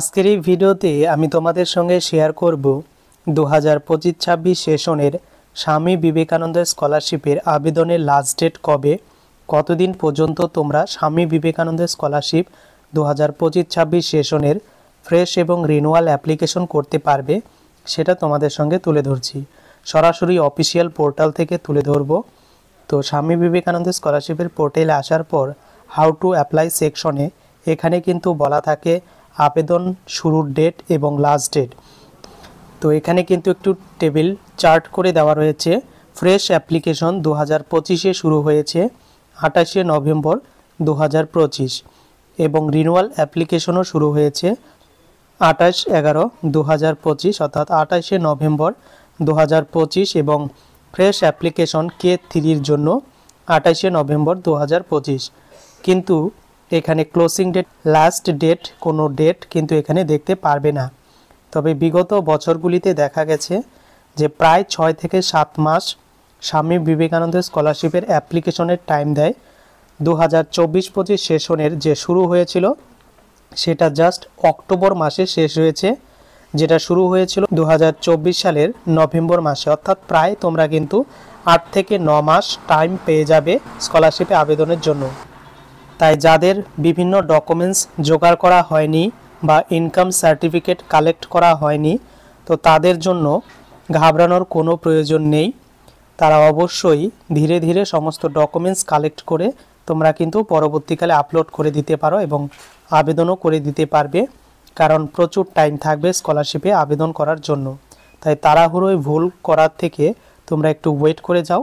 আজকের এই ভিডিওতে আমি তোমাদের সঙ্গে শেয়ার করব 2025-26 সেশনের স্বামী বিবেকানন্দ স্কলারশিপের আবেদনের লাস্ট ডেট কবে, কতদিন পর্যন্ত তোমরা স্বামী বিবেকানন্দ স্কলারশিপ 2025-26 সেশনের ফ্রেশ এবং রিনিউয়াল অ্যাপ্লিকেশন করতে পারবে সেটা তোমাদের সঙ্গে তুলে ধরছি। সরাসরি অফিসিয়াল পোর্টাল থেকে তুলে ধরব। তো স্বামী বিবেকানন্দ স্কলারশিপের পোর্টালে আসার পর হাউ টু অ্যাপ্লাই সেকশনে এখানে কিন্তু বলা থাকে আবেদন শুরুর ডেট এবং লাস্ট ডেট। তো এখানে কিন্তু একটু টেবিল চার্ট করে দেওয়া রয়েছে। ফ্রেশ অ্যাপ্লিকেশন 2025-এ শুরু হয়েছে 28শে নভেম্বর 2025 এবং রিনিউয়াল অ্যাপ্লিকেশনও শুরু হয়েছে 28/11/2025 অর্থাৎ 28শে নভেম্বর 2025 এবং ফ্রেশ অ্যাপ্লিকেশন K3-র জন্য 28শে নভেম্বর 2025। কিন্তু এখানে ক্লোজিং ডেট, লাস্ট ডেট কোনো ডেট কিন্তু এখানে দেখতে পারবে না। তবে বিগত বছরগুলিতে দেখা গেছে যে প্রায় 6 থেকে 7 মাস স্বামী বিবেকানন্দ স্কলারশিপের অ্যাপ্লিকেশনের টাইম দেয়। 2024-25 সেশনের যে শুরু হয়েছিল সেটা জাস্ট অক্টোবর মাসে শেষ হয়েছে, যেটা শুরু হয়েছিল 2024 সালের নভেম্বর মাসে। অর্থাৎ প্রায় তোমরা কিন্তু 8 থেকে 9 মাস টাইম পেয়ে যাবে স্কলারশিপে আবেদনের জন্য। তাই যাদের বিভিন্ন ডকুমেন্টস জোগাড় করা হয়নি বা ইনকাম সার্টিফিকেট কালেক্ট করা হয়নি, তো তাদের জন্য ঘাবড়ানোর কোনো প্রয়োজন নেই। তারা অবশ্যই ধীরে ধীরে সমস্ত ডকুমেন্টস কালেক্ট করে তোমরা কিন্তু পরবর্তীকালে আপলোড করে দিতে পারো এবং আবেদনও করে দিতে পারবে, কারণ প্রচুর টাইম থাকবে স্কলারশিপে আবেদন করার জন্য। তাই তাড়াহুড়োয় ভুল করার থেকে তোমরা একটু ওয়েট করে যাও,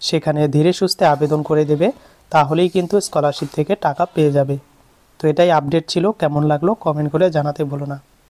সেখানে ধীরে সুস্থে আবেদন করে দেবে, তাহলেই কিন্তু স্কলারশিপ থেকে টাকা পেয়ে যাবে। তো এটাই আপডেট ছিল। কেমন লাগলো কমেন্ট করে জানাতে ভুলো না।